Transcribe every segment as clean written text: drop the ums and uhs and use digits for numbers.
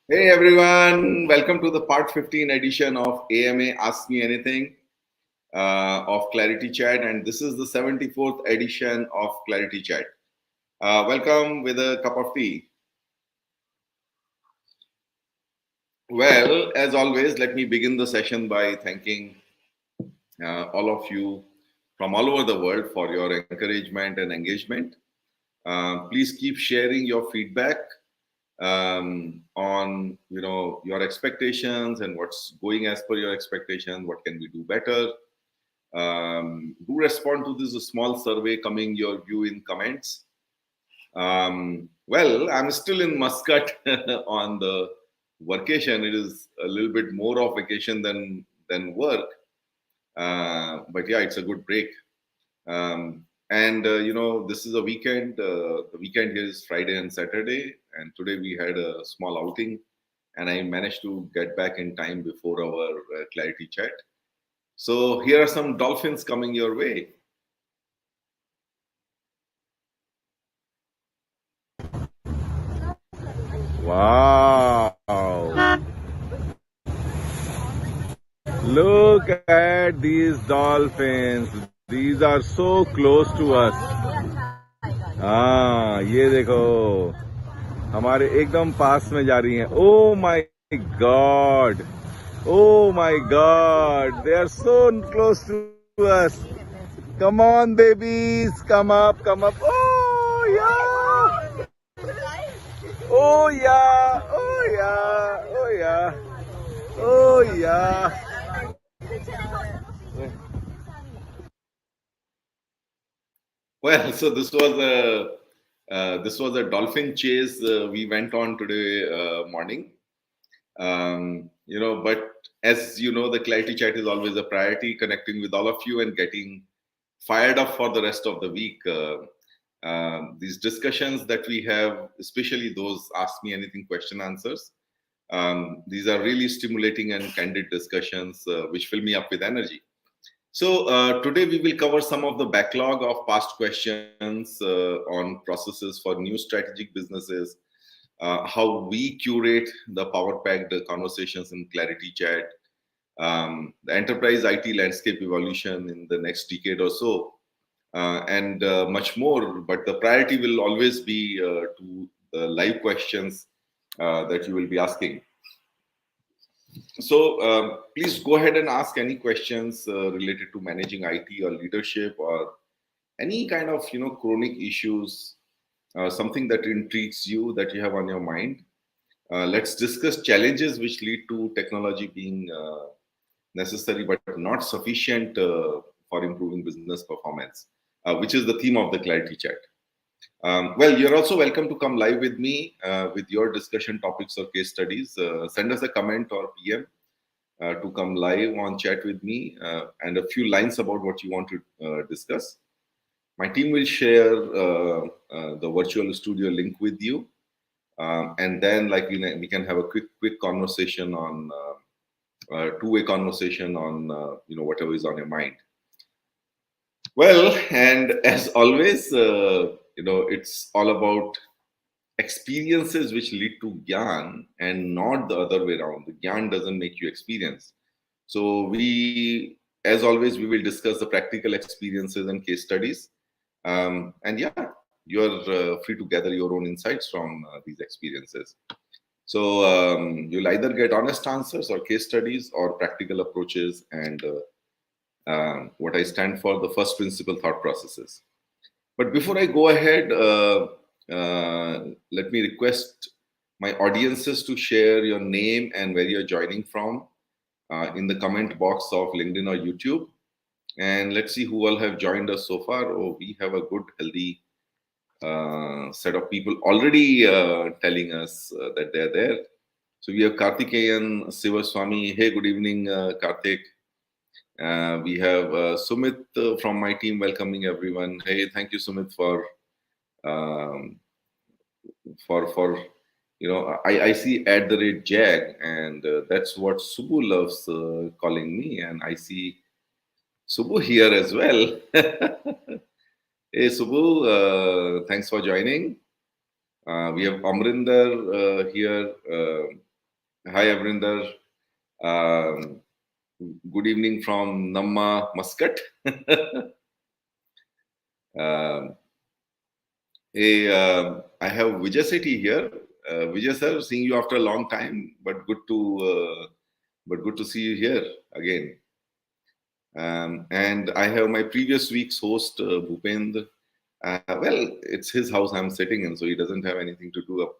Hey everyone, welcome to the part 15 edition of AMA Ask Me Anything of ClariTea Chat, and this is the 74th edition of ClariTea Chat. Welcome with a cup of tea. Well, as always, let me begin the session by thanking all of you from all over the world for your encouragement and engagement. Please keep sharing your feedback on your expectations and what's going as per your expectations. What can we do better? Do respond to this small survey coming your view in comments. Well, I'm still in Muscat on the vacation. It is a little bit more of vacation than work, but yeah, it's a good break. This is a weekend. The weekend here is Friday and Saturday, and today we had a small outing, and I managed to get back in time before our ClariTea Chat. So here are some dolphins coming your way. Wow! Look at these dolphins. These are so close to us. हाँ, ये देखो हमारे एकदम पास में जा रही हैं. Oh my God! Oh my God! They are so close to us. Come on, babies, come up, come up. Oh yeah! Oh yeah! Oh yeah! Oh yeah! Oh yeah! Well, so this was a dolphin chase we went on today morning. But as you know, the ClariTea Chat is always a priority, connecting with all of you and getting fired up for the rest of the week. These discussions that we have, especially those Ask Me Anything question answers, these are really stimulating and candid discussions which fill me up with energy. So today we will cover some of the backlog of past questions on processes for new strategic businesses, how we curate the power-packed conversations in ClariTea Chat, the enterprise IT landscape evolution in the next decade or so, and much more. But the priority will always be to the live questions that you will be asking. So please go ahead and ask any questions related to managing IT or leadership or any kind of chronic issues, something that intrigues you that you have on your mind. Let's discuss challenges which lead to technology being necessary but not sufficient for improving business performance, which is the theme of the ClariTea Chat. Well, you're also welcome to come live with me with your discussion topics or case studies. Send us a comment or PM to come live on chat with me and a few lines about what you want to discuss. My team will share the virtual studio link with you, and then we can have a quick conversation on two-way conversation on whatever is on your mind. Well, and as always, it's all about experiences which lead to gyan and not the other way around. The gyan doesn't make you experience. So as always, we will discuss the practical experiences and case studies. And yeah, you're free to gather your own insights from these experiences. So you'll either get honest answers or case studies or practical approaches and what I stand for, the first principle thought processes. But before I go ahead, let me request my audiences to share your name and where you're joining from in the comment box of LinkedIn or YouTube. And let's see who all have joined us so far. Oh, we have a good, healthy set of people already telling us that they're there. So we have Karthikeyan Sivaswami. Hey, good evening, Karthik. We have Sumit from my team welcoming everyone. Hey, thank you, Sumit, um, for I see @jag, and that's what Subbu loves calling me, and I see Subbu here as well. Hey, Subbu, thanks for joining. We have Amarinder here. Hi, Amarinder. Um, Good evening from Namma, Muscat. Hey, I have Vijay Sethi here. Vijay sir, seeing you after a long time, but good to see you here again. And I have my previous week's host, Bhupendra. Well, it's his house I'm sitting in, so he doesn't have anything to do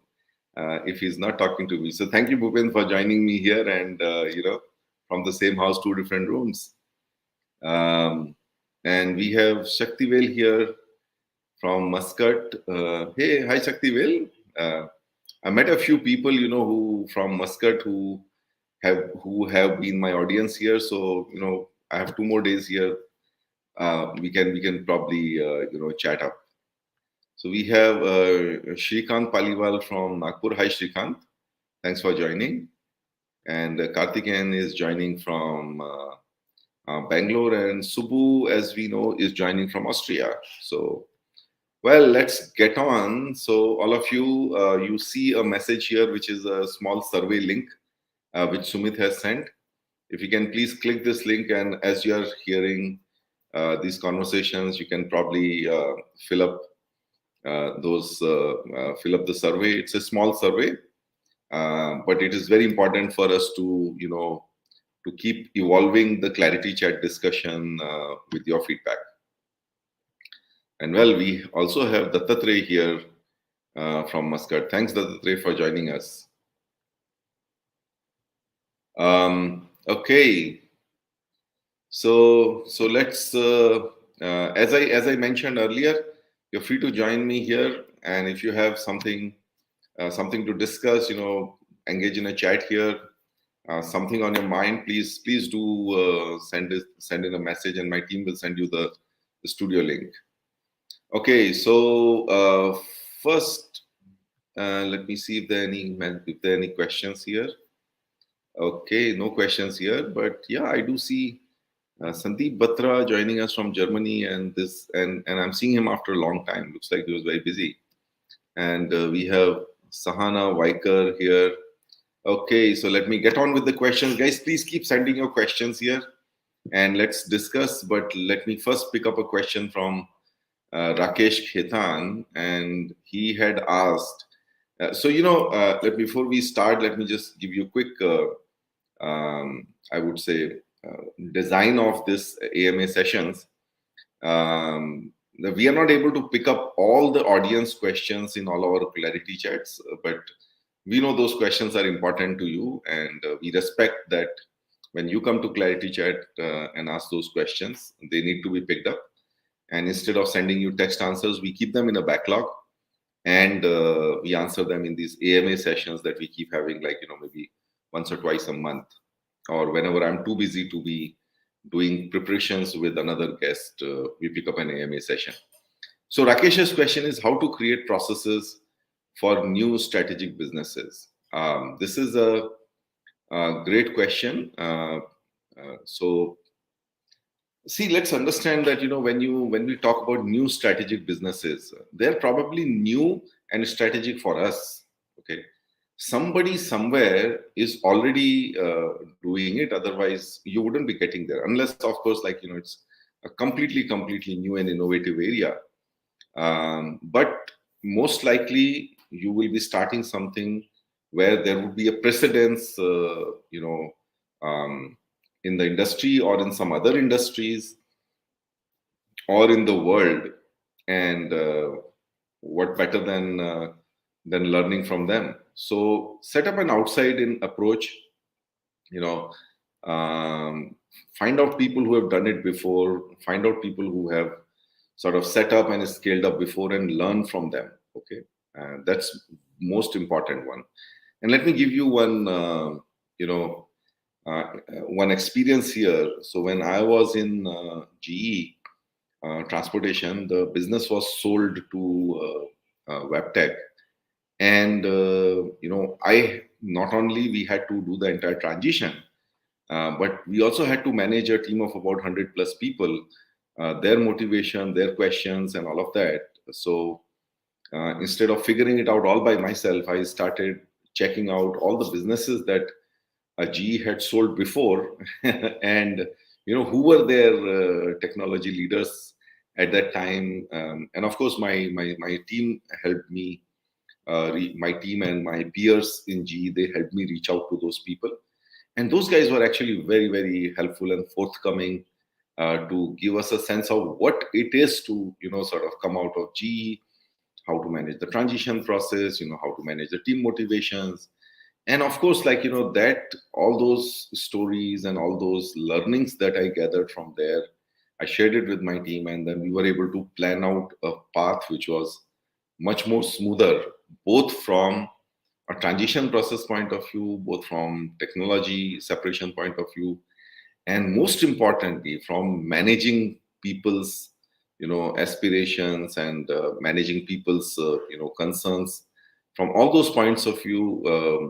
if he's not talking to me. So thank you, Bhupendra, for joining me here, and from the same house, two different rooms. And we have Shaktivel here from Muscat. Hey, hi Shaktivel. I met a few people, who from Muscat who have been my audience here. So I have 2 more days here. We can probably chat up. So we have Shrikant Paliwal from Nagpur. Hi Shrikant, thanks for joining. And Karthikeyan is joining from Bangalore, and Subbu, as we know, is joining from Austria. So, well, let's get on. So, all of you, you see a message here, which is a small survey link, which Sumit has sent. If you can please click this link, and as you are hearing these conversations, you can probably fill up fill up the survey. It's a small survey, but it is very important for us to to keep evolving the ClariTea Chat discussion with your feedback. And well, we also have Dattatray here from Muscat. Thanks, Dattatray, for joining us. Okay, so let's as I mentioned earlier, you're free to join me here, and if you have something to discuss, engage in a chat here. Something on your mind, please do send in a message, and my team will send you the studio link. Okay, so first, let me see if there are any questions here. Okay, no questions here, but yeah, I do see Sandeep Batra joining us from Germany, and I'm seeing him after a long time. Looks like he was very busy. And we have Sahana Vaikar here. Okay, so let me get on with the questions. Guys, please keep sending your questions here and let's discuss. But let me first pick up a question from Rakesh Khetan, and he had asked, before we start, let me just give you a quick, I would say, design of this AMA sessions. We are not able to pick up all the audience questions in all our ClariTea chats, but we know those questions are important to you, and we respect that when you come to ClariTea Chat and ask those questions, they need to be picked up. And instead of sending you text answers, we keep them in a backlog, and we answer them in these AMA sessions that we keep having, like, maybe once or twice a month, or whenever I'm too busy to be doing preparations with another guest, we pick up an AMA session. So Rakesh's question is how to create processes for new strategic businesses. This is a great question. So, see, let's understand that when we talk about new strategic businesses, they're probably new and strategic for us. Okay, somebody somewhere is already doing it. Otherwise, you wouldn't be getting there, unless, of course, like it's a completely new and innovative area. But most likely, you will be starting something where there would be a precedence, in the industry or in some other industries or in the world. And what better than learning from them? So set up an outside-in approach. You know, find out people who have done it before. Find out people who have sort of set up and scaled up before, and learn from them. Okay, that's most important one. And let me give you one, you know, one experience here. So when I was in GE transportation, the business was sold to Webtech, and I not only we had to do the entire transition, but we also had to manage a team of about 100 plus people, their motivation, their questions, and all of that. So instead of figuring it out all by myself, I started checking out all the businesses that GE had sold before, and who were their technology leaders at that time. And of course, my team helped me. My team and my peers in GE, they helped me reach out to those people, and those guys were actually very helpful and forthcoming to give us a sense of what it is to sort of come out of GE, how to manage the transition process, how to manage the team motivations. And of course, like that all those stories and all those learnings that I gathered from there, I shared it with my team, and then we were able to plan out a path which was much more smoother, both from a transition process point of view, both from technology separation point of view, and most importantly from managing people's aspirations, and managing people's concerns. From all those points of view,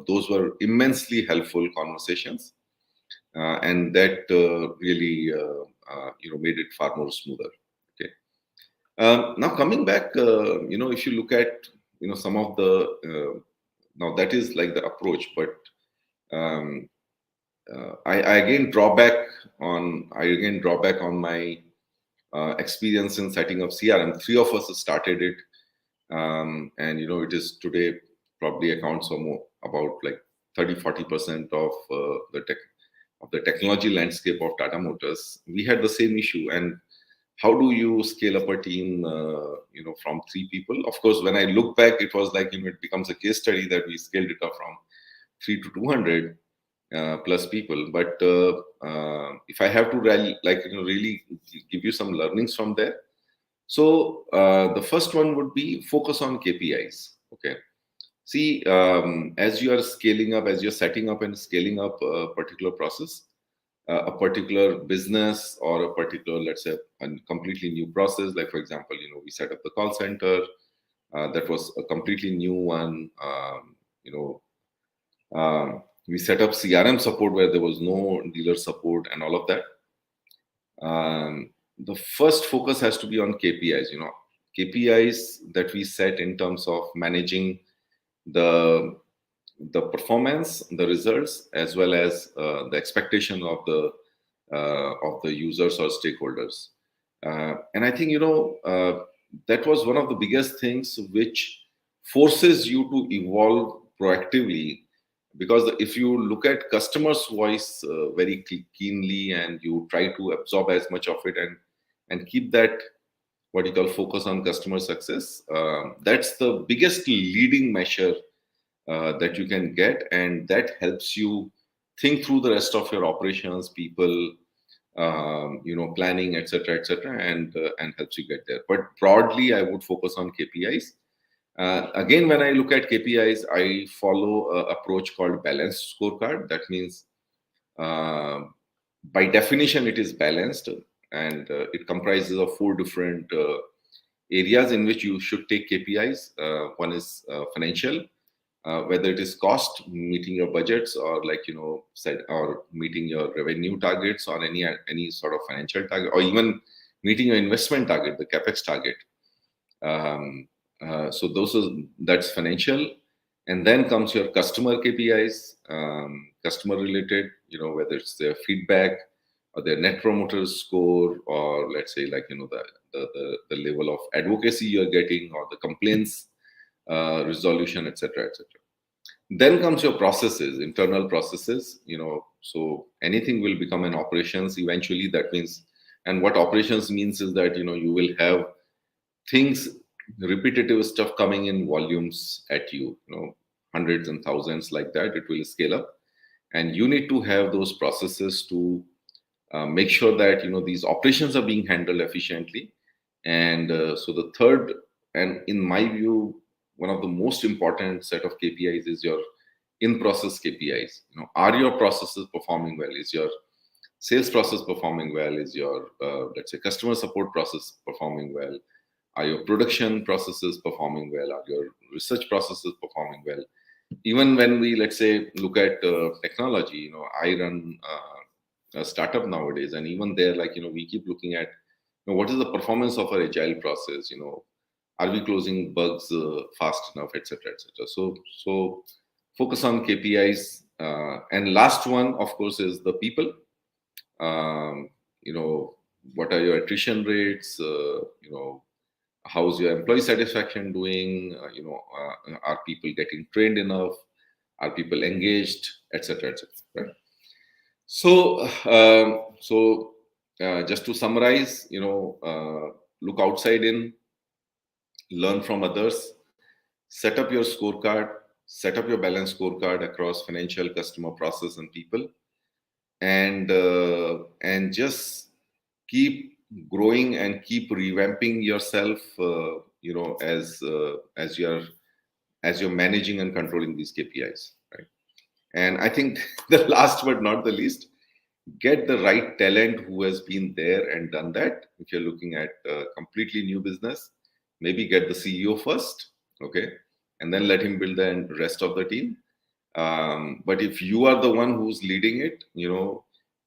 those were immensely helpful conversations, and that really made it far more smoother. Okay. Now coming back, if you look at some of the now that is like the approach, but um, I again draw back on my experience in setting up CRM. Three of us started it, and it is today probably accounts for about like 30-40% of the technology landscape of Tata Motors. We had the same issue. And how do you scale up a team from three people? Of course, when I look back, it was like it becomes a case study that we scaled it up from 3 to 200 plus people. But if I have to really give you some learnings from there, so the first one would be focus on KPIs. Okay. See, as you are scaling up, as you're setting up and scaling up a particular process, a particular business, or a particular, let's say, a completely new process. Like, for example, we set up the call center. That was a completely new one. We set up CRM support where there was no dealer support and all of that. The first focus has to be on KPIs. KPIs that we set in terms of managing the performance, the results, as well as the expectation of the users or stakeholders. And I think that was one of the biggest things which forces you to evolve proactively, because if you look at customers' voice very keenly, and you try to absorb as much of it, and keep that what you call focus on customer success, that's the biggest leading measure that you can get, and that helps you think through the rest of your operations, people, planning, etc., and helps you get there. But broadly, I would focus on KPIs. Again, when I look at KPIs, I follow an approach called balanced scorecard. That means, by definition, it is balanced, and it comprises of 4 different areas in which you should take KPIs. One is financial, whether it is cost, meeting your budgets, or or meeting your revenue targets, or any sort of financial target, or even meeting your investment target, the capex target. So that's financial, and then comes your customer KPIs, customer related. Whether it's their feedback or their net promoter score, or let's say like the level of advocacy you're getting, or the complaints resolution, etc., etc. Then comes your processes, internal processes. So anything will become an operations eventually. That means, and what operations means is that you will have things, repetitive stuff coming in volumes at hundreds and thousands like that. It will scale up, and you need to have those processes to make sure that these operations are being handled efficiently. And so the third, and in my view, one of the most important set of KPIs is your in-process KPIs. Are your processes performing well? Is your sales process performing well? Is your let's say customer support process performing well? Are your production processes performing well? Are your research processes performing well? Even when we, let's say, look at technology, I run a startup nowadays, and even there, like, we keep looking at, what is the performance of our agile process? Are we closing bugs fast enough, etc., etc. So focus on KPIs. And last one, of course, is the people. Um, what are your attrition rates? How's your employee satisfaction doing? Are people getting trained enough? Are people engaged, etc., etc. Right? So, just to summarize, look outside in, learn from others, set up your scorecard, set up your balanced scorecard across financial, customer, process, and people, and just keep growing and keep revamping yourself. As you're managing and controlling these KPIs, right? And I think the last but not the least, get the right talent who has been there and done that. If you're looking at a completely new business, maybe get the CEO first, okay, and then let him build the rest of the team. But if you are the one who's leading it,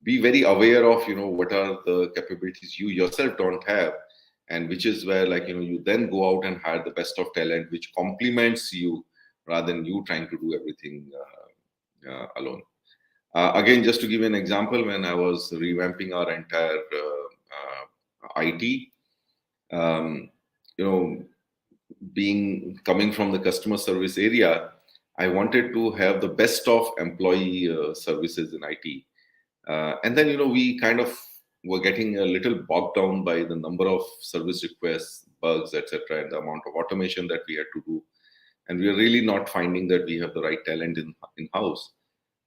be very aware of what are the capabilities you yourself don't have, and which is where, like, you then go out and hire the best of talent which complements you, rather than you trying to do everything alone. Again, just to give you an example, when I was revamping our entire IT, um, coming from the customer service area, I wanted to have the best of employee services in IT. And then, we kind of were getting a little bogged down by the number of service requests, bugs, etc., and the amount of automation that we had to do. And we are really not finding that we have the right talent in-house.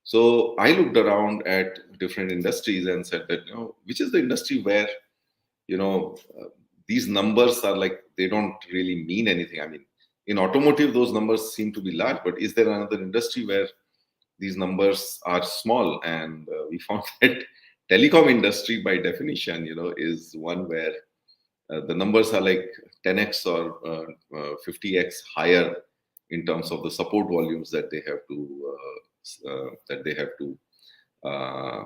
So I looked around at different industries and said that, which is the industry where, these numbers are like, they don't really mean anything. I mean, in automotive, those numbers seem to be large, but is there another industry where these numbers are small? And we found that telecom industry, by definition, is one where the numbers are like 10x or 50x higher in terms of the support volumes that they have to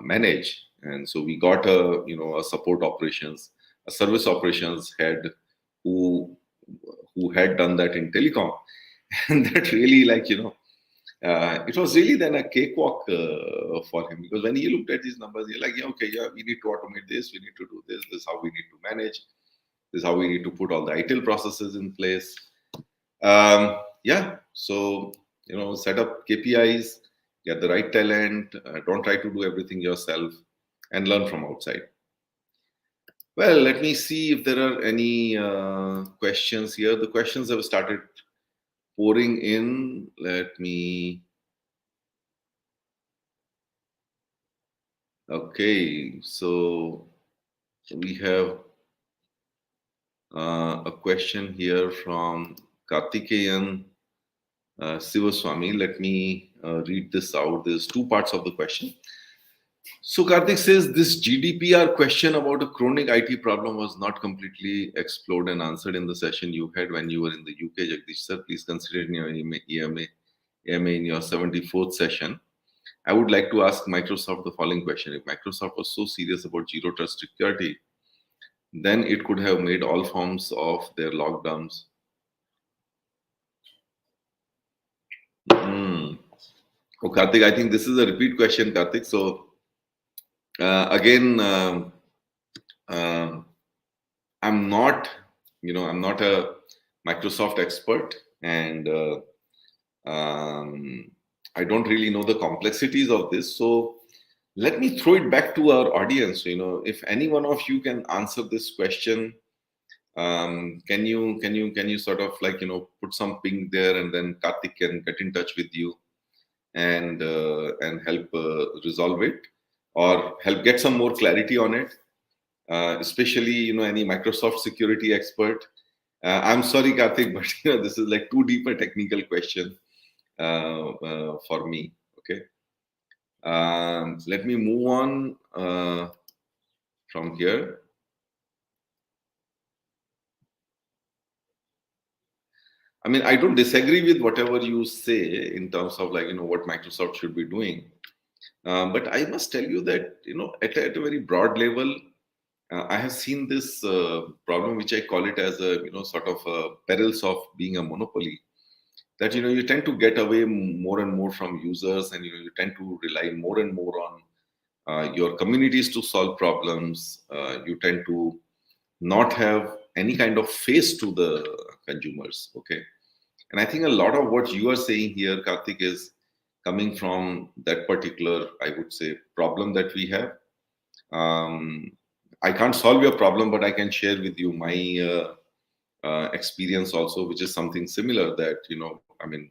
manage. And so we got a support operations, a service operations head who had done that in telecom, and that really, like, it was really then a cakewalk for him, because when he looked at these numbers, he's like, yeah, okay, yeah, we need to automate this, we need to do this, this is how we need to manage, this is how we need to put all the ITIL processes in place. So set up KPIs, get the right talent, don't try to do everything yourself, and learn from outside. Well, let me see if there are any questions here. The questions have started pouring in. Okay, so we have a question here from Karthikeyan Sivaswami. Let me read this out. There's two parts of the question. So Karthik says, this GDPR question about a chronic IT problem was not completely explored and answered in the session you had when you were in the UK, Jagdish sir. Please consider it in your EMA in your 74th session. I would like to ask Microsoft the following question. If Microsoft was so serious about zero trust security, then it could have made all forms of their lockdowns Oh, Karthik, I think this is a repeat question, Karthik. So again, I'm not, I'm not a Microsoft expert, and I don't really know the complexities of this. So let me throw it back to our audience. If any one of you can answer this question, can you sort of like put some ping there, and then Karthik can get in touch with you and help resolve it, or help get some more clarity on it, especially any Microsoft security expert. I'm sorry, Karthik, but this is like too deep a technical question for me. Okay, let me move on from here. I mean, I don't disagree with whatever you say in terms of like what Microsoft should be doing, but I must tell you that at a very broad level, I have seen this problem, which I call it as a sort of perils of being a monopoly. That you tend to get away more and more from users, and you tend to rely more and more on your communities to solve problems. You tend to not have any kind of face to the consumers. Okay, and I think a lot of what you are saying here, Karthik, is coming from that particular, I would say, problem that we have. um, I can't solve your problem, but I can share with you my experience also, which is something similar. That I mean,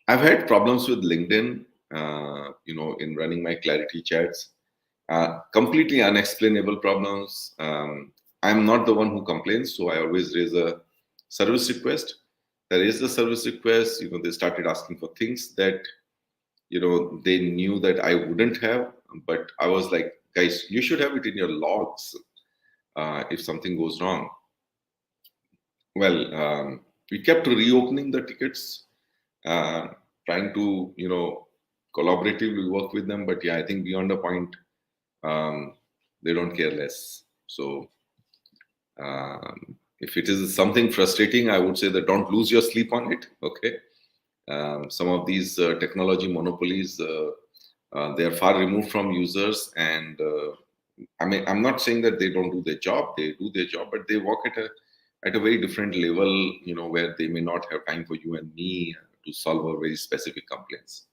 I've had problems with LinkedIn, in running my ClariTea chats. Completely unexplainable problems. I'm not the one who complains, so I always raise a service request. There is a service request. They started asking for things that they knew that I wouldn't have, but I was like, guys, you should have it in your logs if something goes wrong. Well, we kept reopening the tickets, uh, trying to collaboratively work with them, but yeah, I think beyond a point, they don't care less. So if it is something frustrating, I would say that don't lose your sleep on it. Okay, some of these technology monopolies, they are far removed from users, and I mean, I'm not saying that they don't do their job. They do their job, but they work at a very different level, where they may not have time for you and me to solve a very specific complaints.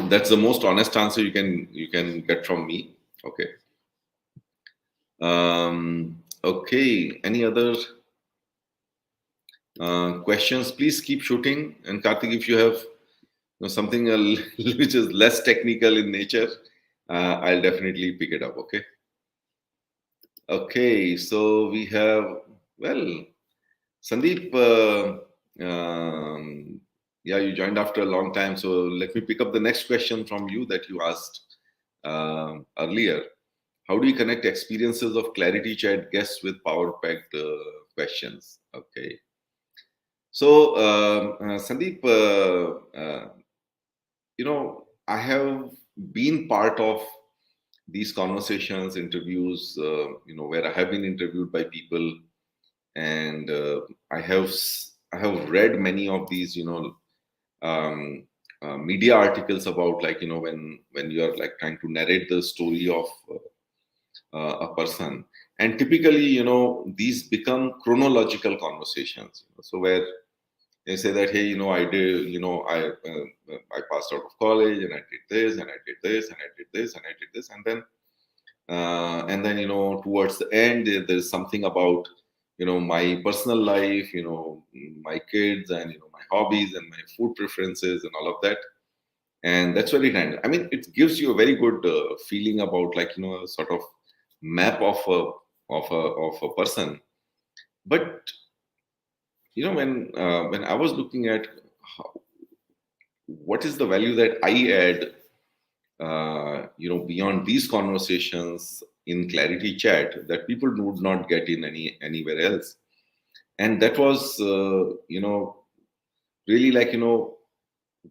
That's the most honest answer you can get from me. Okay. Okay. Any other questions? Please keep shooting. And Karthik, if you have something which is less technical in nature, I'll definitely pick it up. Okay. Okay. So we have, well, Sandeep. Yeah, you joined after a long time. So let me pick up the next question from you that you asked earlier. How do you connect experiences of ClariTea Chat guests with power-packed questions? Okay. So, Sandeep, I have been part of these conversations, interviews, where I have been interviewed by people, and I have read many of these, um, media articles about, like, when you are like trying to narrate the story of a person, and typically, these become chronological conversations. So where they say that, hey, I did, I passed out of college, and I did this, and I did this, and I did this, and I did this, and then towards the end, there's something about my personal life, my kids, and my hobbies and my food preferences and all of that. And that's where it ends. I mean, it gives you a very good feeling about, like, a sort of map of a person. But when I was looking at how, what is the value that I add, beyond these conversations in ClariTea Chat, that people would not get in anywhere else. And that was, really like,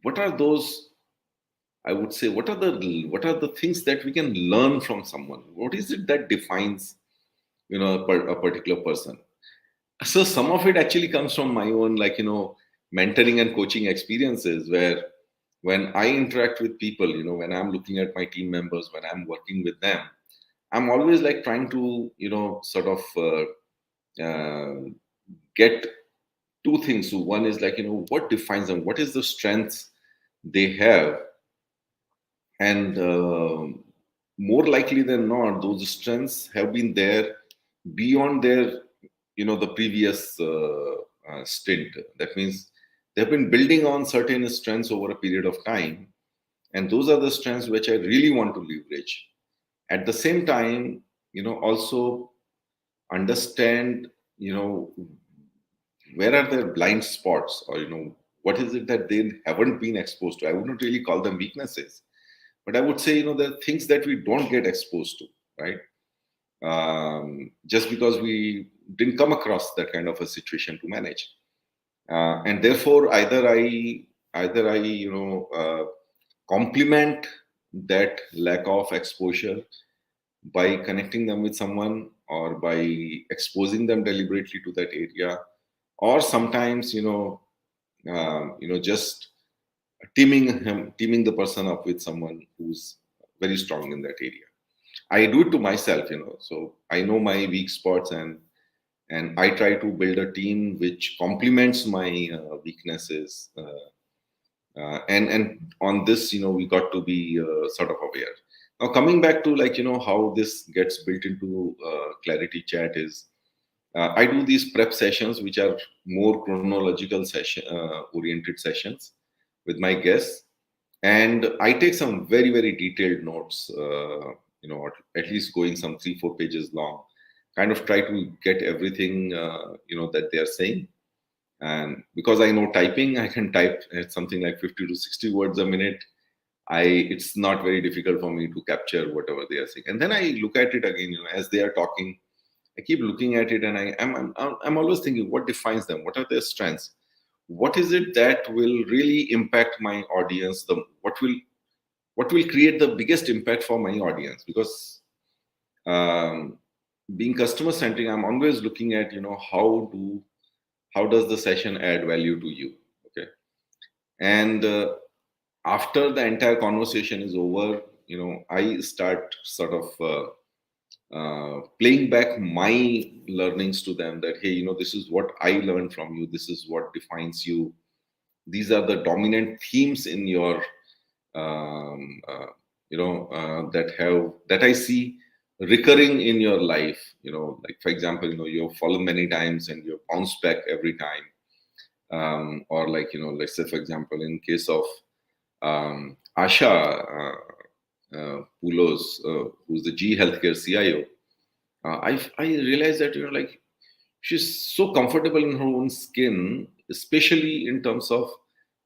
what are those? I would say, what are the things that we can learn from someone? What is it that defines, a particular person? So some of it actually comes from my own, mentoring and coaching experiences, where when I interact with people, when I'm looking at my team members, when I'm working with them, I'm always like trying to, sort of get two things. So one is like, what defines them? What is the strengths they have? And more likely than not, those strengths have been there beyond their, the previous stint. That means they've been building on certain strengths over a period of time. And those are the strengths which I really want to leverage. At the same time, also understand, where are their blind spots, or what is it that they haven't been exposed to. I wouldn't really call them weaknesses, but I would say, there are things that we don't get exposed to, right? Just because we didn't come across that kind of a situation to manage. And therefore either I complement that lack of exposure by connecting them with someone, or by exposing them deliberately to that area, or sometimes, just teaming the person up with someone who's very strong in that area. I do it to myself, so I know my weak spots, and I try to build a team which complements my weaknesses. And on this, we got to be sort of aware. Now, coming back to, how this gets built into ClariTea Chat is, I do these prep sessions, which are more chronological session oriented sessions with my guests, and I take some very very detailed notes. At least going some 3-4 pages long, kind of try to get everything that they are saying. And because I know typing, I can type at something like 50 to 60 words a minute. It's not very difficult for me to capture whatever they are saying, and then I look at it again, as they are talking. I keep looking at it, and I'm always thinking, what defines them? What are their strengths? What is it that will really impact my audience? What will create the biggest impact for my audience? Because um, being customer centric, I'm always looking at, how does the session add value to you? Okay, and after the entire conversation is over, I start sort of playing back my learnings to them, that hey, this is what I learned from you, this is what defines you, these are the dominant themes in your that I see recurring in your life. Like for example, you've fallen many times and you've bounced back every time. Or like, let's say for example, in case of Asha Pulos, who's the G Healthcare CIO. I realized that, like, she's so comfortable in her own skin, especially in terms of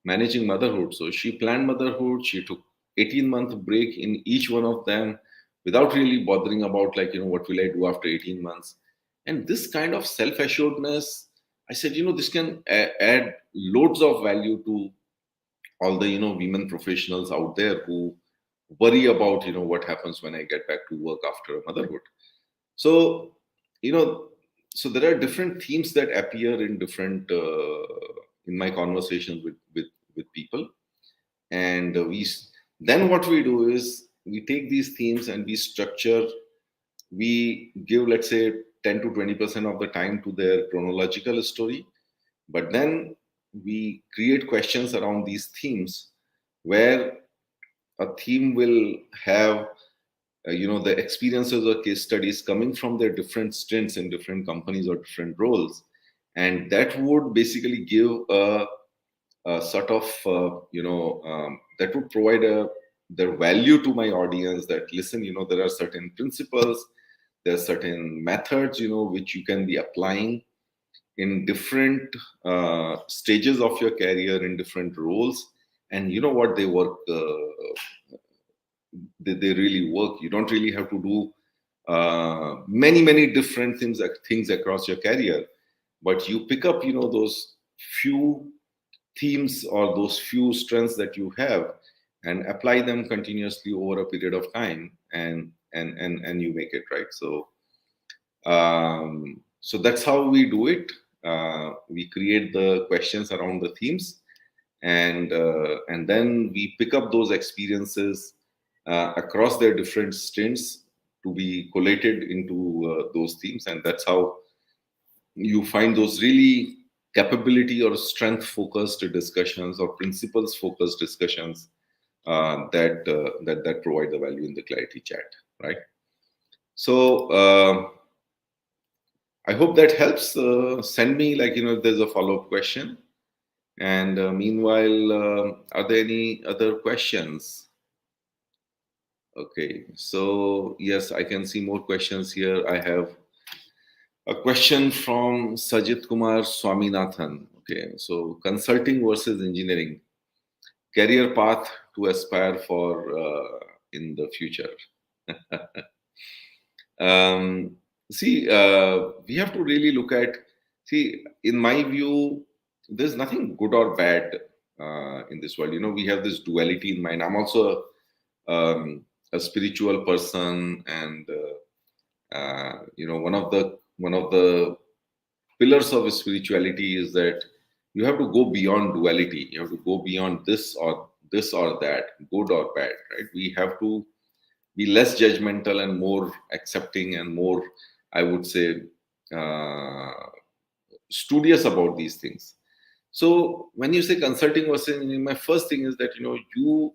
managing motherhood. So she planned motherhood. She took 18-month break in each one of them without really bothering about, like, what will I do after 18 months. And this kind of self-assuredness, I said, this can add loads of value to all the, women professionals out there who worry about, what happens when I get back to work after motherhood. So, you know, so there are different themes that appear in different in my conversations with people, and then what we do is we take these themes and we structure. We give, let's say, 10 to 20% of the time to their chronological story, but then we create questions around these themes, where a theme will have the experiences or case studies coming from their different stints in different companies or different roles, and that would basically give a sort of that would provide their value to my audience, that listen, there are certain principles, there are certain methods, which you can be applying in different stages of your career, in different roles, and you know what, they work, they really work. You don't really have to do many different things across your career, but you pick up, those few themes or those few strengths that you have, and apply them continuously over a period of time, and you make it right. So that's how we do it. we create the questions around the themes, and then we pick up those experiences across their different stints to be collated into those themes, and that's how you find those really capability or strength focused discussions or principles focused discussions that provide the value in the ClariTea chat, right? So I hope that helps. Send me, like, if there's a follow-up question. And meanwhile, are there any other questions? Okay, so yes, I can see more questions here. I have a question from Sajithkumar Swaminathan. Okay, so consulting versus engineering, career path to aspire for in the future. um, See, we have to really look at, see, in my view, there's nothing good or bad in this world. We have this duality in mind. I'm also a spiritual person, and one of the pillars of spirituality is that you have to go beyond duality. You have to go beyond this or that, good or bad, right? We have to be less judgmental and more accepting and more, I would say, uh, studious about these things. So when you say consulting versus engineering, my first thing is that you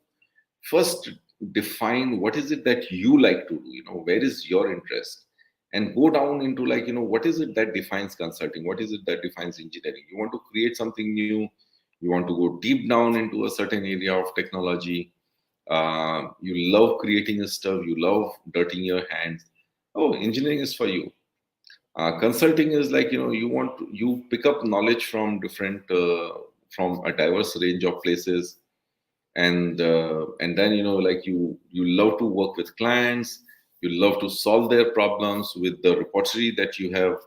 first define what is it that you like to do. Where is your interest, and go down into, like, what is it that defines consulting, what is it that defines engineering. You want to create something new, you want to go deep down into a certain area of technology. You love creating stuff, you love dirtying your hands. Oh, engineering is for you. Consulting is like, you pick up knowledge from different from a diverse range of places, and then, like, you love to work with clients, you love to solve their problems with the repository that you have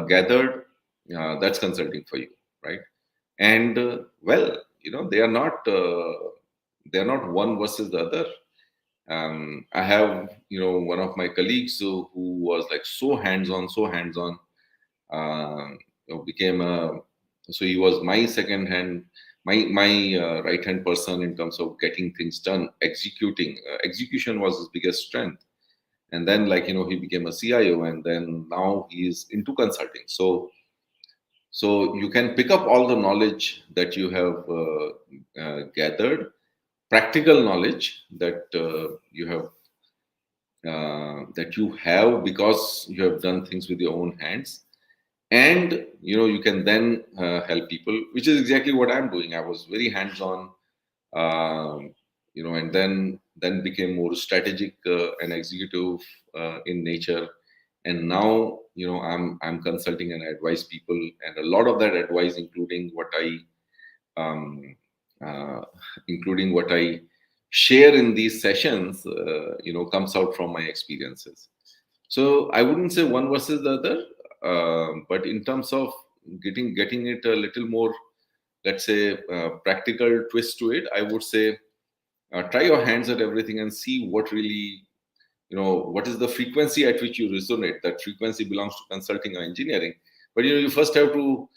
gathered. That's consulting for you, right? And well, they are not one versus the other. I have, one of my colleagues who was like so hands on, became a, so he was my second hand, my right hand person in terms of getting things done, execution was his biggest strength. And then, like, he became a CIO, and then now he is into consulting. So you can pick up all the knowledge that you have gathered, practical knowledge that you have because you have done things with your own hands, and you can then help people, which is exactly what I'm doing. I was very hands on, and then became more strategic and executive in nature. And now, I'm consulting and advise people, and a lot of that advice, um, uh, including what I share in these sessions, comes out from my experiences. So I wouldn't say one versus the other, but in terms of getting it a little more, let's say, practical twist to it, I would say, try your hands at everything and see what really, what is the frequency at which you resonate. That frequency belongs to consulting or engineering, but you first have to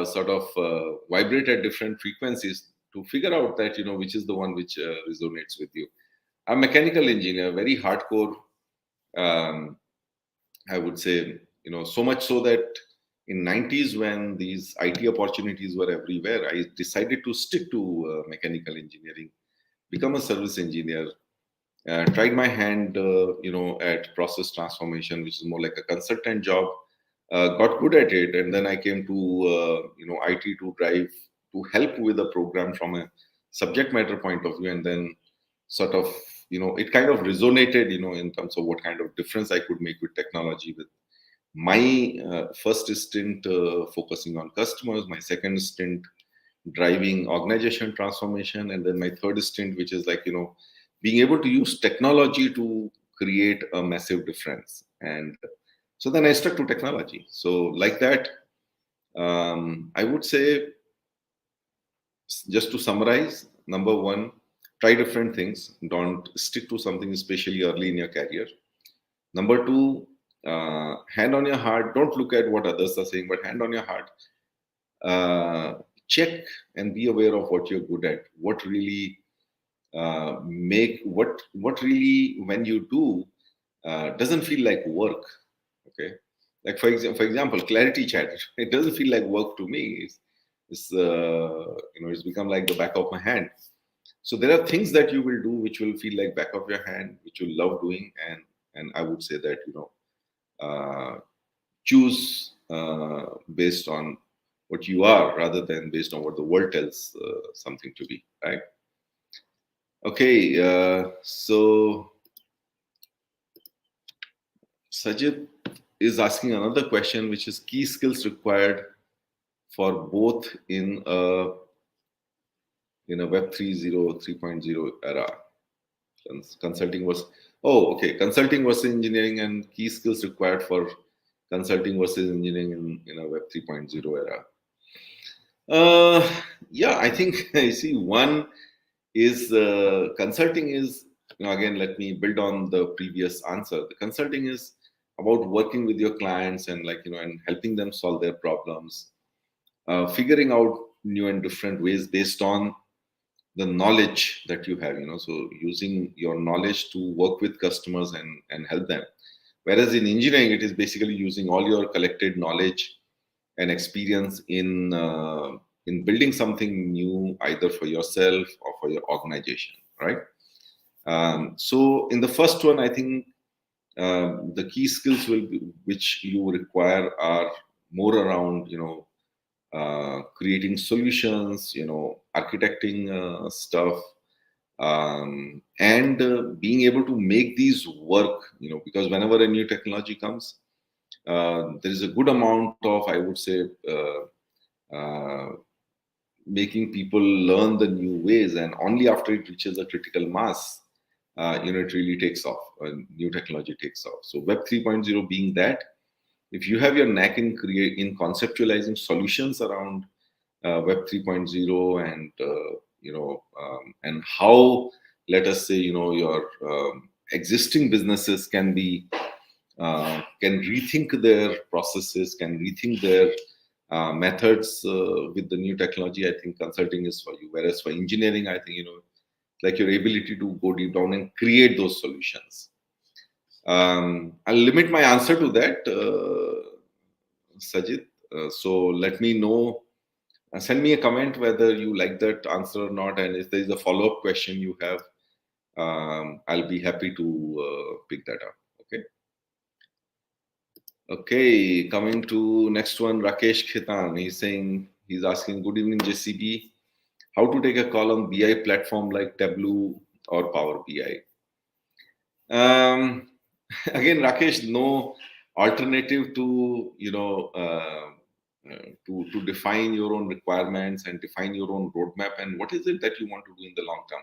sort of vibrate at different frequencies to figure out that, which is the one which resonates with you. I'm a mechanical engineer, very hardcore. um, I would say, so much so that in 90s, when these IT opportunities were everywhere, I decided to stick to mechanical engineering, become a service engineer. Tried my hand, at process transformation, which is more like a consultant job. Got good at it, and then I came to IT to help with the program from a subject matter point of view, and then sort of, it kind of resonated, in terms of what kind of difference I could make with technology. With my first stint focusing on customers, my second stint driving organization transformation, and then my third stint, which is like, being able to use technology to create a massive difference. And so then I stuck to technology. So like that, I would say, just to summarize, number one, try different things. Don't stick to something especially early in your career. Number two, hand on your heart, don't look at what others are saying, but hand on your heart, check and be aware of what you're good at, what really what really when you do doesn't feel like work. Okay, like for example, ClariTea Chat. It doesn't feel like work to me. It's become like the back of my hand. So there are things that you will do which will feel like back of your hand, which you love doing, and I would say that choose based on what you are rather than based on what the world tells something to be, right? Okay, so Sajid is asking another question, which is key skills required for both in a Web 3.0 era. Consulting was consulting versus engineering and key skills required for consulting versus engineering in a Web 3.0 era. Yeah, I think you see one is consulting is, again, let me build on the previous answer. The consulting is about working with your clients and and helping them solve their problems, figuring out new and different ways based on the knowledge that you have, so using your knowledge to work with customers and help them. Whereas in engineering, it is basically using all your collected knowledge and experience in building something new, either for yourself or for your organization, right? So in the first one, I think the key skills which you require are more around creating solutions, architecting stuff, and being able to make these work, because whenever a new technology comes, there is a good amount of, I would say, uh, making people learn the new ways, and only after it reaches a critical mass, it really takes off. New technology takes off. So Web 3.0 being that, if you have your knack in conceptualizing solutions around Web 3.0 and how, let us say, your existing businesses can rethink their processes, can rethink their methods with the new technology, I think consulting is for you. Whereas for engineering, I think, like your ability to go deep down and create those solutions. I'll limit my answer to that, Sajid. So let me know. Send me a comment whether you like that answer or not, and if there is a follow-up question you have, I'll be happy to pick that up. Okay. Okay, coming to next one, Rakesh Khetan. He's asking, good evening, JCB. How to take a call on BI platform like Tableau or Power BI? Again, Rakesh, no alternative to to define your own requirements and define your own roadmap and what is it that you want to do in the long term.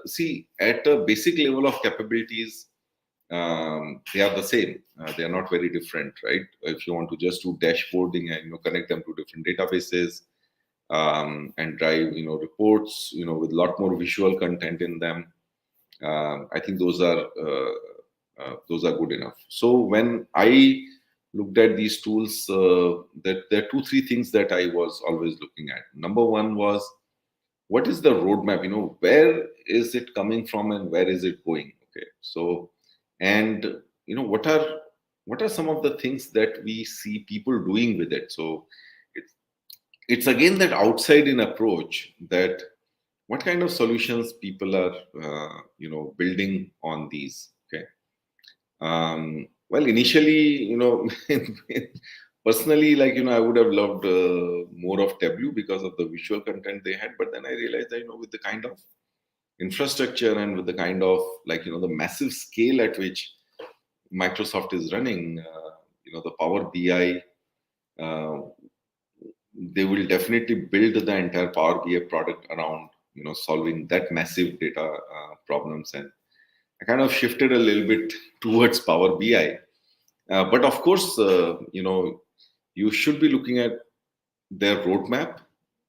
See, at a basic level of capabilities, they are the same. They are not very different, right? If you want to just do dashboarding and connect them to different databases, and drive reports with a lot more visual content in them, I think those are good enough. So when I looked at these tools, that there are 2-3 things that I was always looking at. Number one was, what is the roadmap? Where is it coming from and where is it going? Okay, so, and what are some of the things that we see people doing with it? So it's again that outside in approach, that what kind of solutions people are building on these. Okay. Well, initially, personally, I would have loved more of Tableau because of the visual content they had, but then I realized that with the kind of infrastructure and with the kind of the massive scale at which Microsoft is running, the Power BI, they will definitely build the entire Power BI product around solving that massive data problems. And I kind of shifted a little bit towards Power BI, but of course, you should be looking at their roadmap.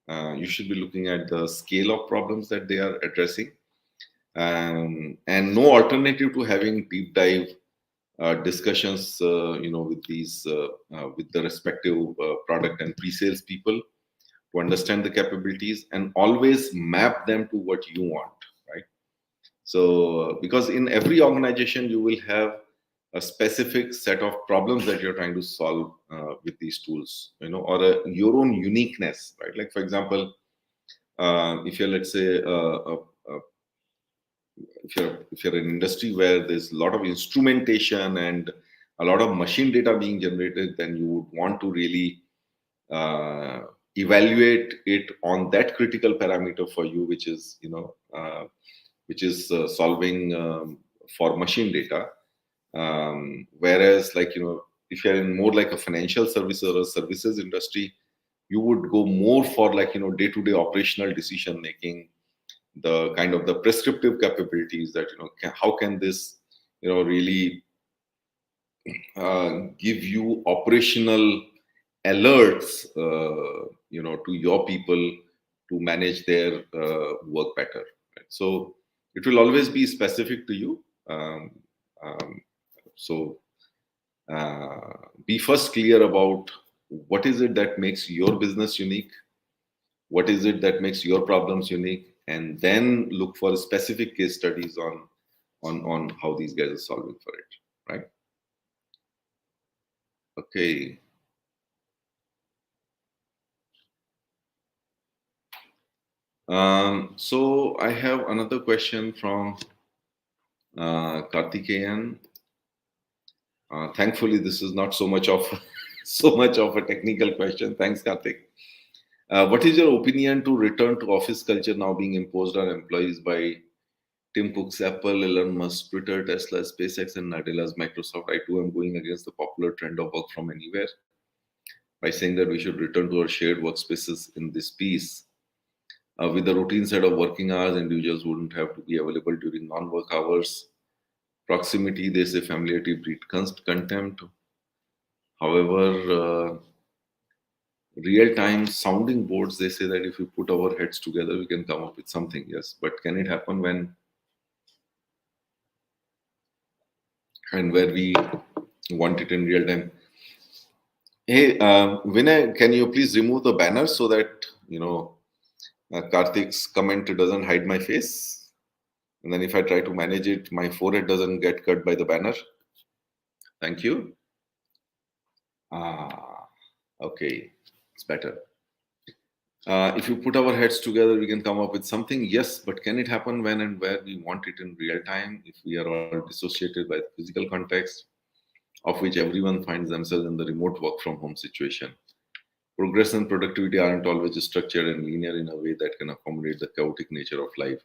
You should be looking at the scale of problems that they are addressing, and no alternative to having deep dive discussions, with these with the respective product and pre-sales people to understand the capabilities and always map them to what you want, right? So, because in every organization you will have a specific set of problems that you're trying to solve with these tools, or your own uniqueness, right? Like, for example, if you're, let's say, if you're an industry where there's a lot of instrumentation and a lot of machine data being generated, then you would want to really uh, evaluate it on that critical parameter for you, which is solving for machine data. Whereas, like, if you're in more like a financial services or a services industry, you would go more for, like, day-to-day operational decision making, the kind of the prescriptive capabilities that, how can this really give you operational alerts, to your people to manage their work better, right? So it will always be specific to you. Um, so be first clear about what is it that makes your business unique, what is it that makes your problems unique, and then look for specific case studies on how these guys are solving for it, right? Okay. So I have another question from Karthikeyan. Thankfully, this is not so much of so much of a technical question. Thanks, Karthik. What is your opinion to return to office culture now being imposed on employees by Tim Cook's Apple, Elon Musk, Twitter, Tesla, SpaceX, and Nadella's Microsoft? I too am going against the popular trend of work from anywhere by saying that we should return to our shared workspaces in this piece. With the routine set of working hours, individuals wouldn't have to be available during non-work hours. Proximity, they say, familiarity breed contempt. However, real-time sounding boards, they say that if we put our heads together, we can come up with something. Yes, but can it happen when and where we want it in real time? Hey, Vinay, can you please remove the banner so that Karthik's comment doesn't hide my face? And then if I try to manage it, my forehead doesn't get cut by the banner. Thank you. Okay, it's better. If you put our heads together, we can come up with something. Yes, but can it happen when and where we want it in real time? If we are all dissociated by the physical context, of which everyone finds themselves in the remote work from home situation. Progress and productivity aren't always structured and linear in a way that can accommodate the chaotic nature of life.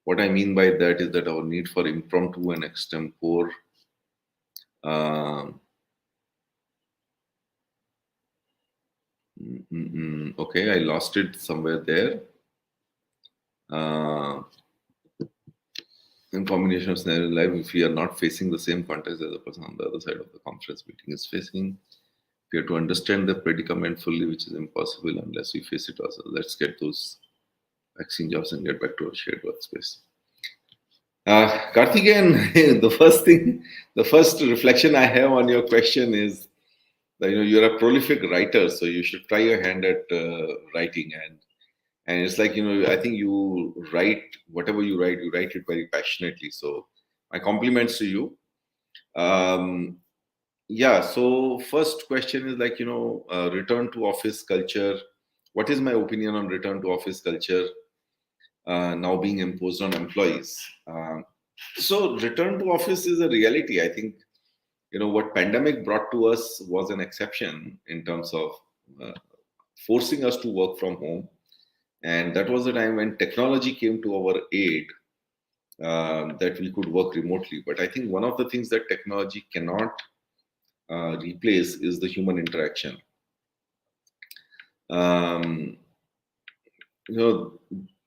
What I mean by that is that our need for impromptu and extempore okay, I lost it somewhere there. In combination of scenario in life, if we are not facing the same context as the person on the other side of the conference meeting is facing, we have to understand the predicament fully, which is impossible unless we face it ourselves. Let's get those vaccine jobs and get back to our shared workspace. Karthikeyan, the first reflection I have on your question is that you're a prolific writer, so you should try your hand at writing, and it's like I think you write whatever you write it very passionately. So my compliments to you. Yeah. So first question is like return to office culture. What is my opinion on return to office culture now being imposed on employees? So return to office is a reality. I think what pandemic brought to us was an exception in terms of uh, forcing us to work from home, and that was the time when technology came to our aid, that we could work remotely. But I think one of the things that technology cannot replace is the human interaction. Um,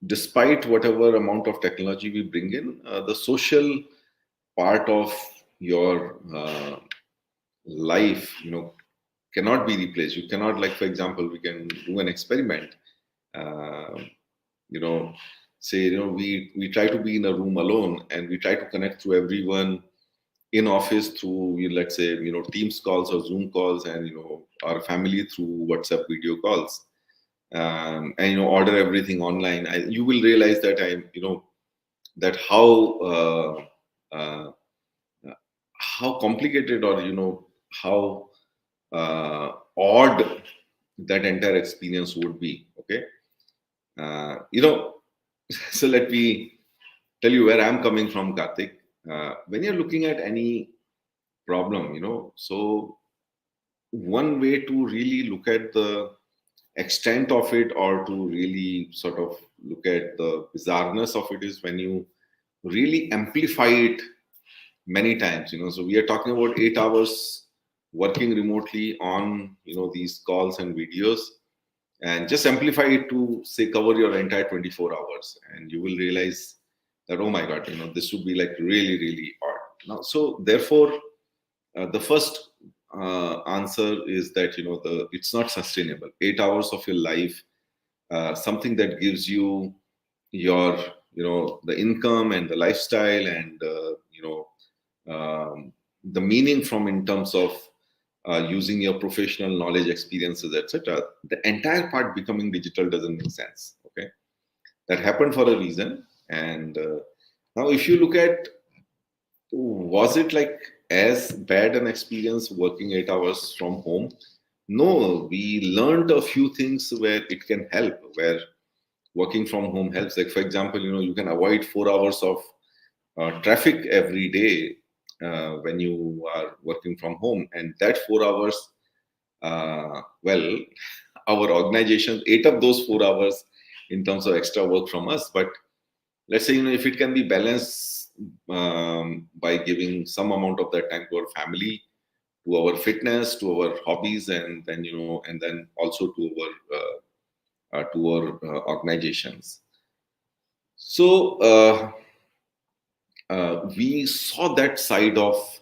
Despite whatever amount of technology we bring in, the social part of your life, cannot be replaced. You cannot, like, for example, we can do an experiment. Uh, you know, say, we try to be in a room alone and we try to connect to everyone in office through, let's say, Teams calls or Zoom calls, and our family through WhatsApp video calls, and order everything online, you will realize that that uh, how complicated, or how odd that entire experience would be. Okay, so let me tell you where I'm coming from, Karthik. When you're looking at any problem, so one way to really look at the extent of it, or to really sort of look at the bizarreness of it, is when you really amplify it many times. So we are talking about 8 hours working remotely on these calls and videos, and just amplify it to say cover your entire 24 hours, and you will realize that, oh my god, this would be like really really odd. Now, so therefore, the first answer is that it's not sustainable. 8 hours of your life, something that gives you your the income and the lifestyle, and the meaning from, in terms of using your professional knowledge, experiences, etc. The entire part becoming digital doesn't make sense. Okay, that happened for a reason. And now, if you look at, was it like as bad an experience working 8 hours from home? No, we learned a few things where it can help, where working from home helps. Like, for example, you can avoid 4 hours of traffic every day when you are working from home, and that 4 hours, well, our organization ate up those 4 hours in terms of extra work from us. But let's say, if it can be balanced by giving some amount of that time to our family, to our fitness, to our hobbies, and then and then also to our organizations. So we saw that side of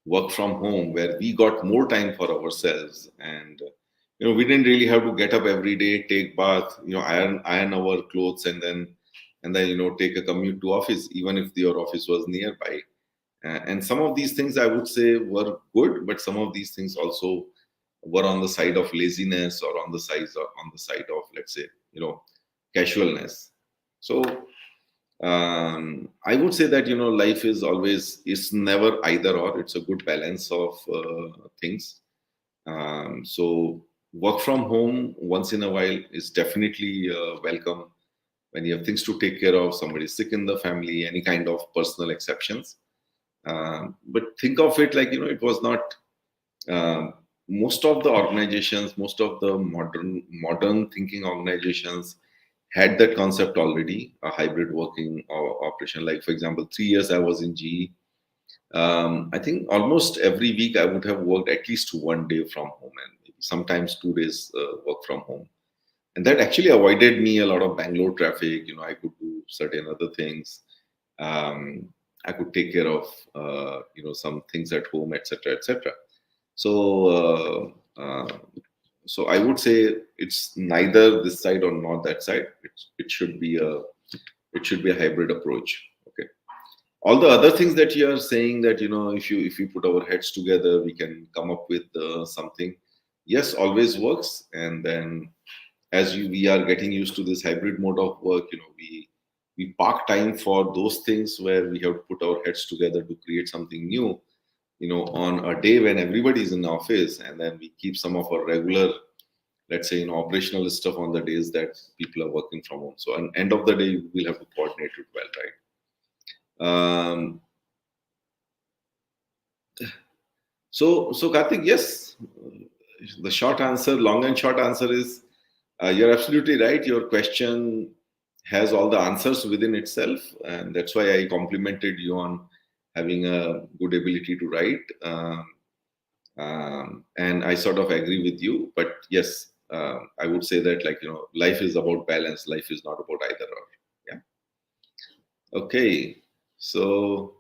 work from home, where we got more time for ourselves, and we didn't really have to get up every day, take bath, iron our clothes, and then take a commute to office, even if your office was nearby. And some of these things, I would say, were good, but some of these things also were on the side of laziness, or on the side of, let's say, casualness. So I would say that life is always, it's never either or. It's a good balance of things. So work from home once in a while is definitely welcome, when you have things to take care of, somebody sick in the family, any kind of personal exceptions. But think of it like, it was not. Most of the organizations, most of the modern thinking organizations had that concept already, a hybrid working operation. Like, for example, 3 years I was in GE. I think almost every week I would have worked at least one day from home, and maybe sometimes 2 days work from home. And that actually avoided me a lot of Bangalore traffic. I could do certain other things. I could take care of some things at home, etc., etc. So so I would say it's neither this side or not that side. It should be a hybrid approach. Okay. All the other things that you are saying, that if you put our heads together, we can come up with something. Yes, always works. And then, as we are getting used to this hybrid mode of work, we park time for those things where we have to put our heads together to create something new, on a day when everybody is in the office, and then we keep some of our regular, let's say, operational stuff on the days that people are working from home. So, at the end of the day, we'll have to coordinate it well, right? So Karthik, yes, the short answer, long and short answer is, you're absolutely right. Your question has all the answers within itself, and that's why I complimented you on having a good ability to write. And I sort of agree with you. But yes, I would say that, like, life is about balance. Life is not about either or. Yeah. Okay. So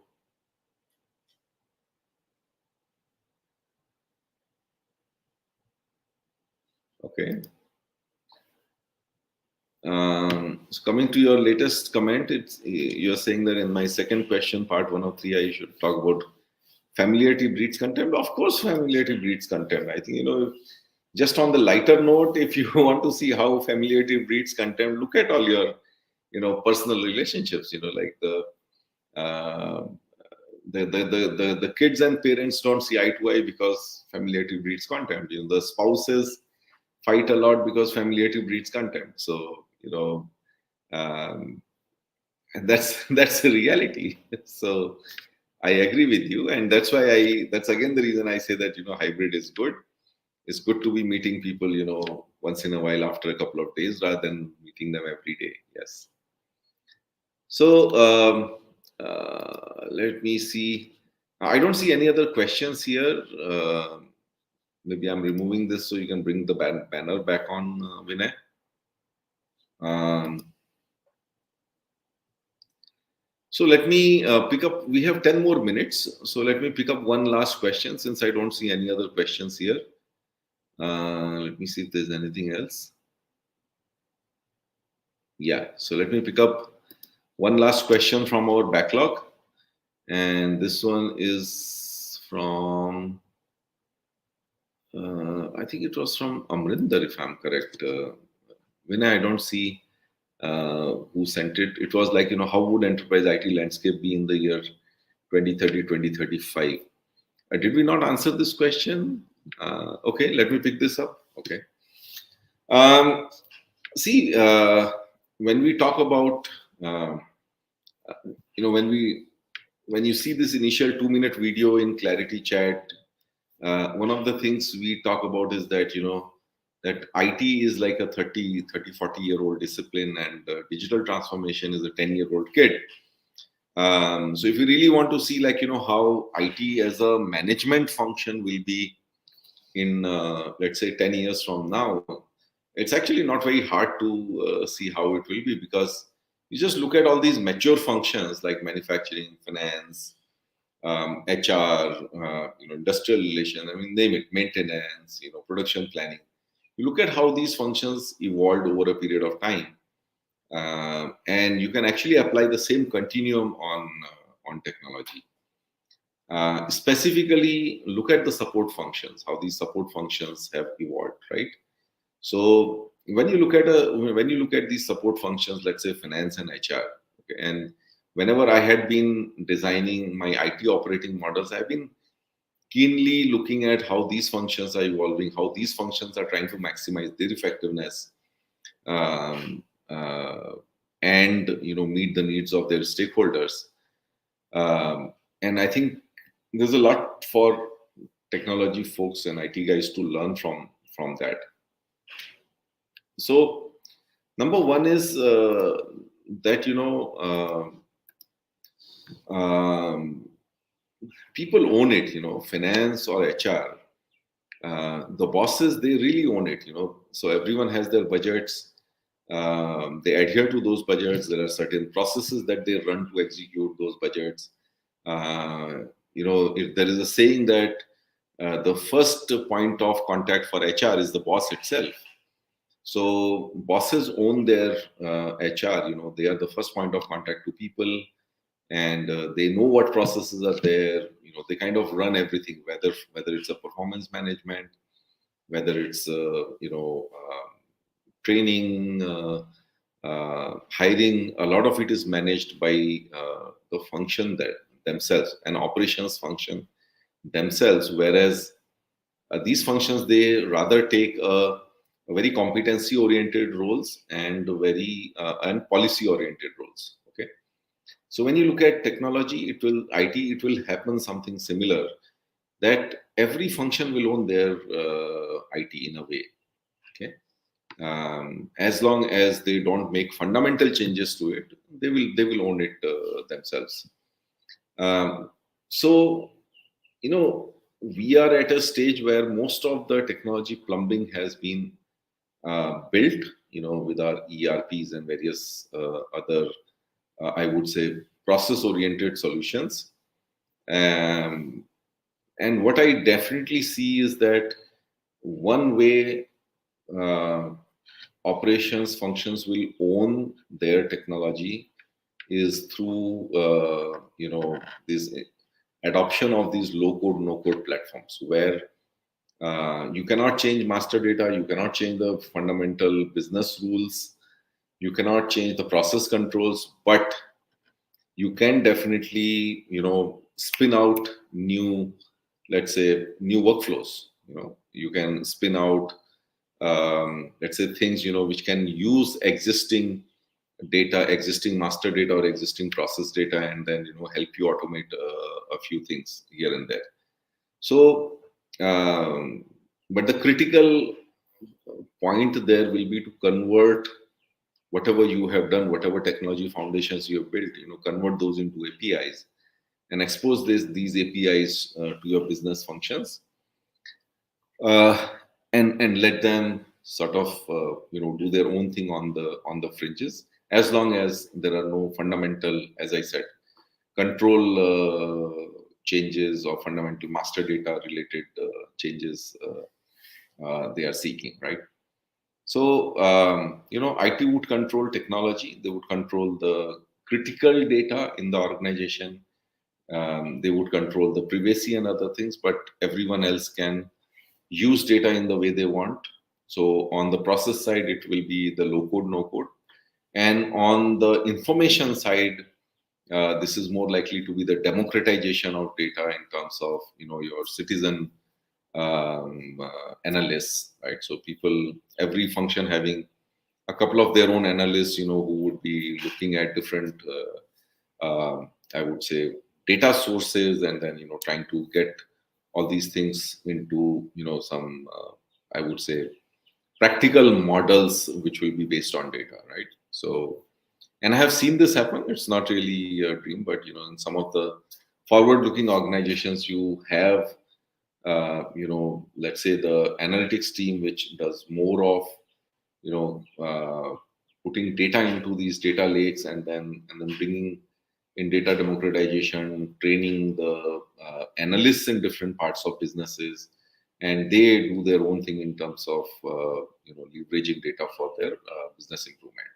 okay. So coming to your latest comment, you're saying that in my second question, part 1 of 3, I should talk about familiarity breeds contempt. Of course, familiarity breeds contempt. I think, just on the lighter note, if you want to see how familiarity breeds contempt, look at all your, personal relationships. Like uh, the kids and parents don't see eye to eye because familiarity breeds contempt. The spouses fight a lot because familiarity breeds contempt. So, um, and that's that's the reality. So I agree with you, and that's again the reason I say that hybrid is good. It's good to be meeting people once in a while after a couple of days rather than meeting them every day. Yes. So let me see. I don't see any other questions here. Maybe I'm removing this so you can bring the banner back on, Vinay. Um, so let me pick up. We have 10 more minutes. So let me pick up one last question since I don't see any other questions here. Let me see if there's anything else. Yeah. So let me pick up one last question from our backlog. And this one is from, I think it was from Amarinder, if I'm correct. Vinay, I don't see who sent it. It was like, how would enterprise IT landscape be in the year 2030, 2035? Did we not answer this question? Okay, let me pick this up. Okay. Um, See, when we talk about, when you see this initial 2-minute video in ClariTea Chat, one of the things we talk about is that, that IT is like a 40-year-old discipline, and digital transformation is a 10-year-old kid. So if you really want to see, like, how IT as a management function will be in, let's say, 10 years from now, it's actually not very hard to see how it will be, because you just look at all these mature functions like manufacturing, finance, HR, industrial relation, I mean, name it, maintenance, production planning. You look at how these functions evolved over a period of time, and you can actually apply the same continuum on technology. Specifically, look at the support functions, how these support functions have evolved, right? So when you look at these support functions, let's say finance and HR, okay, and whenever I had been designing my IT operating models, I've been keenly looking at how these functions are evolving, how these functions are trying to maximize their effectiveness, um, and meet the needs of their stakeholders. And I think there's a lot for technology folks and IT guys to learn from that. So number one is that people own it. Finance or HR, the bosses, they really own it. So everyone has their budgets. They adhere to those budgets. There are certain processes that they run to execute those budgets. If there is a saying that the first point of contact for HR is the boss itself. So bosses own their HR. They are the first point of contact to people, and they know what processes are there. They kind of run everything, whether it's a performance management, whether it's training, hiring. A lot of it is managed by the function themselves, and operations function themselves. Whereas these functions, they rather take a very competency oriented roles and very and policy oriented roles. Okay, so when you look at technology, it will happen something similar, that every function will own their IT in a way. Okay, as long as they don't make fundamental changes to it, they will own it themselves. So we are at a stage where most of the technology plumbing has been built, with our ERPs and various other, I would say, process-oriented solutions. And what I definitely see is that one way operations functions will own their technology is through, this adoption of these low-code, no-code platforms where you cannot change master data, you cannot change the fundamental business rules, you cannot change the process controls, but you can definitely, spin out new, let's say, new workflows. You can spin out, let's say, things, which can use existing data, existing master data or existing process data, and then, help you automate a few things here and there. So, but the critical point there will be to convert whatever you have done, whatever technology foundations you have built, convert those into APIs and expose these APIs to your business functions, uh, and let them sort of do their own thing on the fringes, as long as there are no fundamental, as I said, control changes or fundamental master data related changes they are seeking, right? So, IT would control technology. They would control the critical data in the organization. They would control the privacy and other things, but everyone else can use data in the way they want. So, on the process side, it will be the low code, no code. And on the information side, this is more likely to be the democratization of data in terms of, your citizen analysts, right? So people, every function having a couple of their own analysts, who would be looking at different, I would say, data sources, and then, trying to get all these things into, some, I would say, practical models which will be based on data, right? So, and I have seen this happen. It's not really a dream, but, in some of the forward-looking organizations, you have let's say the analytics team, which does more of, putting data into these data lakes, and then bringing in data democratization, training the analysts in different parts of businesses, and they do their own thing in terms of leveraging data for their business improvement.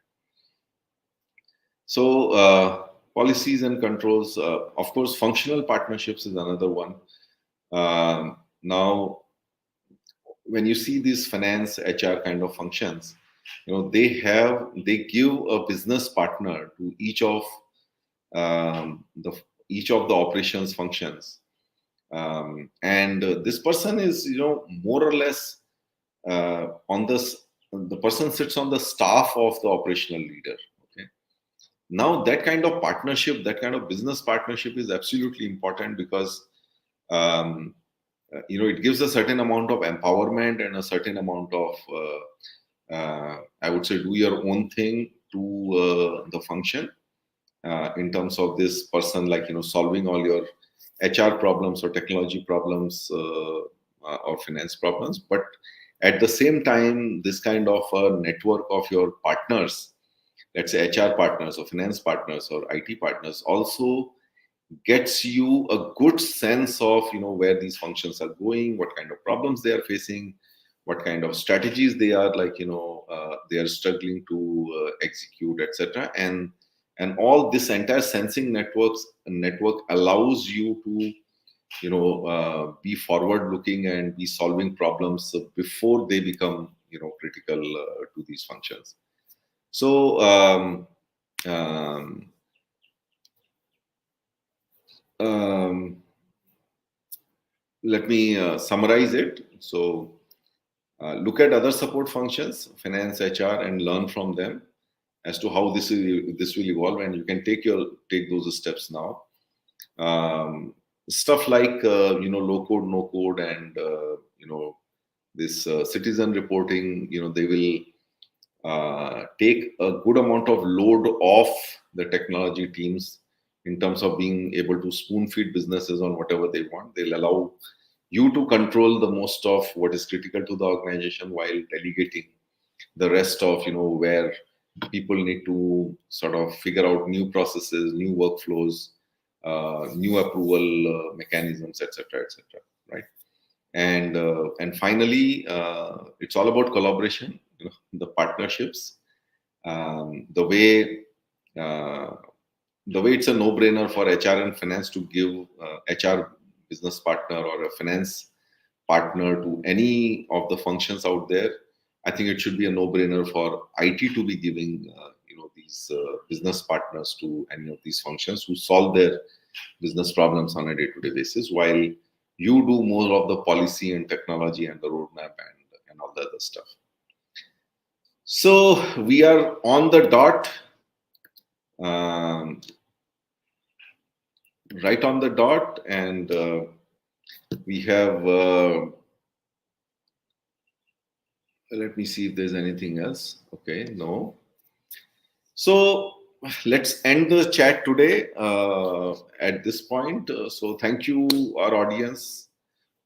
So policies and controls, of course, functional partnerships is another one. Now, when you see these finance, HR kind of functions, they give a business partner to the each of the operations functions, and this person is, more or less on this. The person sits on the staff of the operational leader. Okay, now that kind of partnership, that kind of business partnership, is absolutely important because. It gives a certain amount of empowerment and a certain amount of, I would say, do your own thing to the function in terms of this person, like, solving all your HR problems or technology problems or finance problems. But at the same time, this kind of a network of your partners, let's say HR partners or finance partners or IT partners, also gets you a good sense of, where these functions are going, what kind of problems they are facing, what kind of strategies they are, like, they are struggling to execute, etc. And all this entire sensing network allows you to, be forward looking and be solving problems before they become, critical to these functions. So let me summarize it. So look at other support functions, finance, HR, and learn from them as to how this will evolve, and you can take those steps now. Stuff like low code, no code, and this citizen reporting. They will take a good amount of load off the technology teams in terms of being able to spoon feed businesses on whatever they want. They'll allow you to control the most of what is critical to the organization while delegating the rest of, where people need to sort of figure out new processes, new workflows, new approval mechanisms, etc., right? And finally, it's all about collaboration, the partnerships, the way the way it's a no-brainer for HR and finance to give HR business partner or a finance partner to any of the functions out there, I think it should be a no-brainer for IT to be giving these business partners to any of these functions who solve their business problems on a day-to-day basis, while you do more of the policy and technology and the roadmap and all the other stuff. So we are on the dot, right on the dot, and we have. Let me see if there's anything else. Okay, no. So let's end the chat today at this point. So thank you, our audience,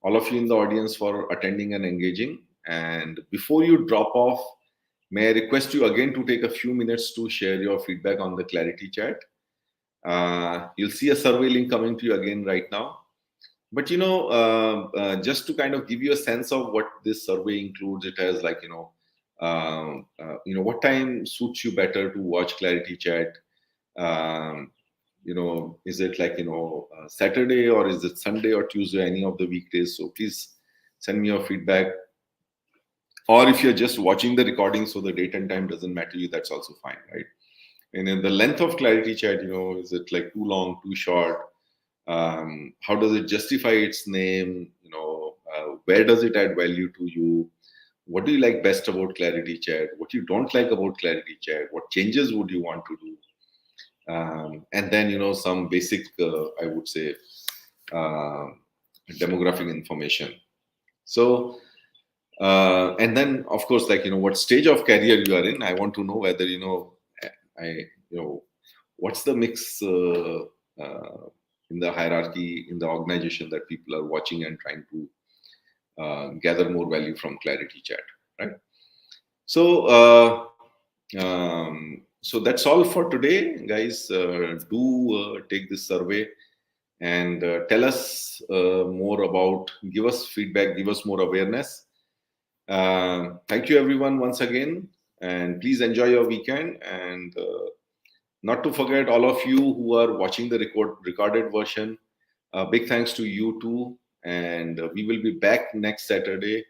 all of you in the audience, for attending and engaging. And before you drop off, may I request you again to take a few minutes to share your feedback on the ClariTea Chat. You'll see a survey link coming to you again right now. But just to kind of give you a sense of what this survey includes, it has like what time suits you better to watch ClariTea Chat. Is it like Saturday, or is it Sunday or Tuesday, any of the weekdays? So please send me your feedback. Or if you're just watching the recording, so the date and time doesn't matter to you, that's also fine, right? And in the length of ClariTea Chat, is it like too long, too short? How does it justify its name? Where does it add value to you? What do you like best about ClariTea Chat? What you don't like about ClariTea Chat? What changes would you want to do? And then some basic, I would say, demographic information. So, and then of course, like what stage of career you are in. I want to know whether what's the mix in the hierarchy in the organization that people are watching and trying to gather more value from ClariTea Chat, right? So so that's all for today, guys. Do take this survey and tell us more about, give us feedback, give us more awareness. Thank you everyone once again, and please enjoy your weekend. And not to forget, all of you who are watching the recorded version, big thanks to you too. And we will be back next Saturday,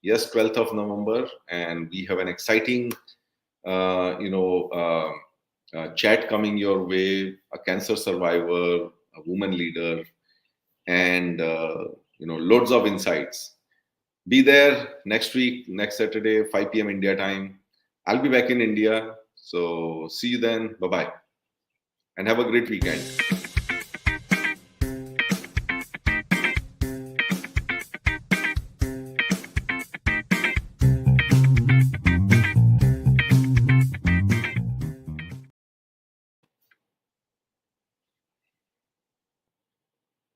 yes, 12th of November, and we have an exciting chat coming your way, a cancer survivor, a woman leader, and loads of insights. Be there next week, next Saturday, 5 p.m. India time. I'll be back in India. So see you then. Bye-bye. And have a great weekend.